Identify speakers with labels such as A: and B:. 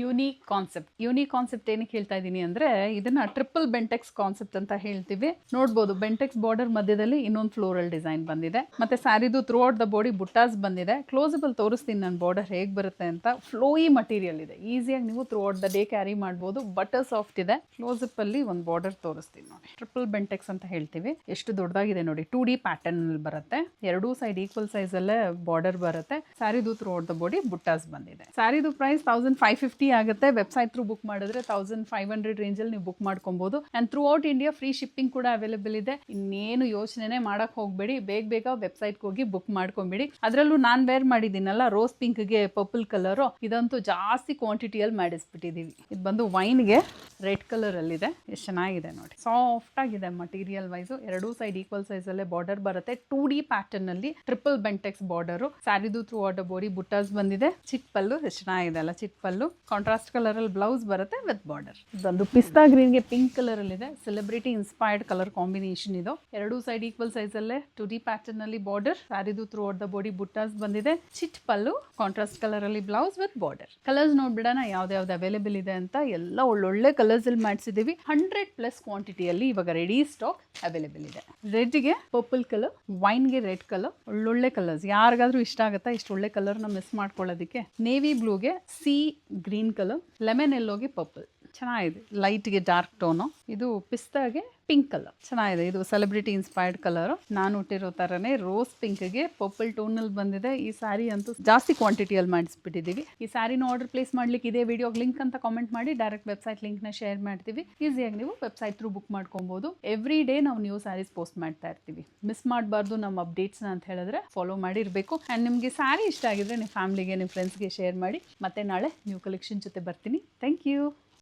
A: Unique concept ಏನಕ್ಕೆ ಹೇಳ್ತಾ ಇದ್ದೀನಿ ಅಂದ್ರೆ ಇದನ್ನ ಟ್ರಿಪಲ್ ಬೆಂಟೆಕ್ಸ್ ಕಾನ್ಸೆಪ್ಟ್ ಅಂತ ಹೇಳ್ತೀವಿ. ನೋಡ್ಬೋದು ಬೆಂಟೆಕ್ಸ್ ಬಾರ್ಡರ್ ಮಧ್ಯದಲ್ಲಿ ಇನ್ನೊಂದು ಫ್ಲೋರಲ್ ಡಿಸೈನ್ ಬಂದಿದೆ. ಮತ್ತೆ ಸ್ಯಾರಿದು ಥ್ರೂ ಔಟ್ ದ ಬಾಡಿ ಬುಟ್ಟಾಸ್ ಬಂದಿದೆ. ಕ್ಲೋಸಬಲ್ ತೋರಿಸ್ತೀನಿ ನಾನು ಬಾರ್ಡರ್ ಹೇಗೆ ಬರುತ್ತೆ ಅಂತ. ಫ್ಲೋಯಿ ಮಟೀರಿಯಲ್ ಇದೆ, ಈಸಿಯಾಗಿ ನೀವು through out the day carry ಮಾಡ್ಬೋದು. ಬಟರ್ ಸಾಫ್ಟ್ ಇದೆ. ಕ್ಲೋಸಪ್ ಅಲ್ಲಿ ಒಂದು ಬಾರ್ಡರ್ ತೋರಿಸ್ತೀನಿ ನೋಡಿ. ಟ್ರಿಪಲ್ ಬೆಂಟೆಕ್ಸ್ ಅಂತ ಹೇಳ್ತೀವಿ. ಎಷ್ಟು ದೊಡ್ಡದಾಗಿದೆ ನೋಡಿ. 2D ಪ್ಯಾಟರ್ನ್ ಅಲ್ಲಿ ಬರುತ್ತೆ. ಎರಡೂ ಸೈಡ್ ಈಕ್ವಲ್ ಸೈಜ್ ಅಲ್ಲೇ ಬಾರ್ಡರ್ ಬರುತ್ತೆ. ಸ್ಯಾರಿದು ಥ್ರೂ ಔಟ್ ದ ಬಾಡಿ ಬುಟ್ಟಾಸ್ ಬಂದಿದೆ. ಸ್ಯಾರಿದು ಪ್ರೈಸ್ 1550 ಆಗುತ್ತೆ. ವೆಬ್ಸೈಟ್ ಥ್ರೂ ಬುಕ್ ಮಾಡಿದ್ರೆ 1500 ರೇಂಜಲ್ಲಿ ನೀವು ಬುಕ್ ಮಾಡ್ಕೊಬಹುದು. And through out India free shipping ಕೂಡ ಅವೈಲೇಬಲ್ ಇದೆ. ಇನ್ನೇನು ಯೋಚನೆ ಮಾಡಕ್ ಹೋಗ್ಬೇಡಿ, ಬೇಗ ವೆಬ್ಸೈಟ್ಗೆ ಹೋಗಿ ಬುಕ್ ಮಾಡ್ಕೊಂಬಿಡಿ. ಅದರಲ್ಲೂ ನಾನ್ ವೇರ್ ಮಾಡಿದ್ದೀನಲ್ಲ ರೋಸ್ ಪಿಂಕ್ಗೆ ಪರ್ಪಲ್ ಕಲರು, ಇದಂತೂ ಜಾಸ್ತಿ ಕ್ವಾಂಟಿಟಿಯಲ್ಲಿ ಮಾಡಿಸ್ಬಿಟ್ಟಿದೀವಿ. ಇದು ಬಂದು ವೈನ್ಗೆ ರೆಡ್ ಕಲರ್ ಅಲ್ಲಿ ಇದೆ. ಎಷ್ಟು ಚೆನ್ನಾಗಿದೆ ನೋಡಿ. ಸಾಫ್ಟ್ ಆಗಿದೆ ಮಟೀರಿಯಲ್ ವೈಸ್. ಎರಡೂ ಸೈಡ್ ಈಕ್ವಲ್ ಸೈಜ್ ಅಲ್ಲೇ ಬಾರ್ಡರ್ ಬರುತ್ತೆ. 2D ಪ್ಯಾಟರ್ನ್ ಅಲ್ಲಿ ಟ್ರಿಪಲ್ ಬೆಂಟೆಕ್ಸ್ ಬಾರ್ಡರ್. ಸ್ಯಾರಿದು ಥ್ರೂ ಔಟ್ ದ ಬಾಡಿ ಬುಟ್ಟಾಸ್ ಬಂದಿದೆ. ಚಿಟ್ ಪಲ್ಲು ಎಷ್ಟು ಚೆನ್ನಾಗಿದೆ ಅಲ್ಲ. ಚಿಟ್ ಪಲ್ಲು ಕಾಂಟ್ರಾಸ್ಟ್ ಕಲರ್ ಅಲ್ಲಿ ಬ್ಲೌಸ್ ಬರುತ್ತೆ ವಿತ್ ಬಾರ್ಡರ್. ಇದೊಂದು ಪಿಸ್ತಾ ಗ್ರೀನ್ಗೆ ಪಿಂಕ್ ಕಲರ್ ಅಲ್ಲಿ ಇದೆ. ಸೆಲೆಬ್ರಿಟಿ ಇನ್ಸ್ಪೈರ್ಡ್ ಕಲರ್ ಕಾಂಬಿನೇಷನ್ ಇದು. ಎರಡೂ ಸೈಡ್ ಈಕ್ವಲ್ ಸೈಜ್ ಅಲ್ಲೇ 2D ಪ್ಯಾಟರ್ನ್ ಅಲ್ಲಿ ಬಾರ್ಡರ್. ಸ್ಯಾರಿದು ಥ್ರೂ ಔಟ್ ದ ಬಾಡಿ ಬುಟ್ಟಾಸ್ ಬಂದಿದೆ. ಚಿಟ್ ಪಲ್ಲು ಕಾಂಟ್ರಾಸ್ಟ್ ಕಲರ್ ಅಲ್ಲಿ ಬ್ಲೌಸ್ ವಿತ್ ಬಾರ್ಡರ್. ಕಲರ್ಸ್ ನೋಡ್ಬಿಡೋಣ ಯಾವ್ದು ಅವೈಲೇಬಲ್ ಇದೆ ಅಂತ. ಎಲ್ಲ ಒಳ್ಳೊಳ್ಳೆ ಕಲರ್ಸ್ ಅಲ್ಲಿ ಮಾಡಿಸಿದೀವಿ. 100+ ಕ್ವಾಂಟಿಟಿಯಲ್ಲಿ ಇವಾಗ ರೆಡಿ ಸ್ಟಾಕ್ ಅವೈಲೇಬಲ್ ಇದೆ. ರೆಡ್ಗೆ ಪರ್ಪಲ್ ಕಲರ್, ವೈನ್ಗೆ ರೆಡ್ ಕಲರ್, ಒಳ್ಳೊಳ್ಳೆ ಕಲರ್ಸ್. ಯಾರಿಗಾದ್ರೂ ಇಷ್ಟ ಆಗುತ್ತಾ ಇಷ್ಟು ಒಳ್ಳೆ ಕಲರ್ನ ಮಿಸ್ ಮಾಡ್ಕೊಳ್ಳೋದಕ್ಕೆ? ನೇವಿ ಬ್ಲೂಗೆ ಸಿ ಗ್ರೀನ್ ಕಲರ್, ಲೆಮನ್ ಎಲ್ಲೋಗೆ ಪರ್ಪಲ್ ಚೆನ್ನಾಗಿದೆ. ಲೈಟ್ಗೆ ಡಾರ್ಕ್ ಟೋನು. ಇದು ಪಿಸ್ತಾಗೆ ಪಿಂಕ್ ಕಲರ್ ಚೆನ್ನಾಗಿದೆ. ಇದು ಸೆಲೆಬ್ರಿಟಿ ಇನ್ಸ್ಪೈರ್ಡ್ ಕಲರ್. ನಾನು ಹುಟ್ಟಿರೋ ಥರನೇ ರೋಸ್ ಪಿಂಕ್ಗೆ ಪರ್ಪಲ್ ಟೋನಲ್ಲಿ ಬಂದಿದೆ. ಈ ಸ್ಯಾರಿ ಅಂತೂ ಜಾಸ್ತಿ ಕ್ವಾಂಟಿಟಿಯಲ್ಲಿ ಮಾಡಿಸ್ಬಿಟ್ಟಿದ್ದೀವಿ. ಈ ಸ್ಯಾರಿನ ಆರ್ಡರ್ ಪ್ಲೇಸ್ ಮಾಡ್ಲಿಕ್ಕೆ ಇದೇ ವಿಡಿಯೋಗೆ ಲಿಂಕ್ ಅಂತ ಕಾಮೆಂಟ್ ಮಾಡಿ ಡೈರೆಕ್ಟ್ ವೆಬ್ಸೈಟ್ ಲಿಂಕ್ನ ಶೇರ್ ಮಾಡ್ತೀವಿ. ಈಸಿಯಾಗಿ ನೀವು ವೆಬ್ಸೈಟ್ ಥ್ರೂ ಬುಕ್ ಮಾಡ್ಕೊಬೋದು. ಎವ್ರಿ ಡೇ ನಾವು ನ್ಯೂ ಸ್ಯಾರೀಸ್ ಪೋಸ್ಟ್ ಮಾಡ್ತಾ ಇರ್ತೀವಿ. ಮಿಸ್ ಮಾಡಬಾರ್ದು ನಮ್ಮ ಅಪ್ಡೇಟ್ಸ್ನ ಅಂತ ಹೇಳಿದ್ರೆ ಫಾಲೋ ಮಾಡಿರಬೇಕು. ಆ್ಯಂಡ್ ನಿಮಗೆ ಸ್ಯಾರಿ ಇಷ್ಟ ಆಗಿದ್ರೆ ನಿಮ್ಮ ಫ್ಯಾಮಿಲಿಗೆ ನಿಮ್ಮ ಫ್ರೆಂಡ್ಸ್ಗೆ ಶೇರ್ ಮಾಡಿ. ಮತ್ತೆ ನಾಳೆ ನ್ಯೂ ಕಲೆಕ್ಷನ್ ಜೊತೆ ಬರ್ತೀನಿ. Thank you.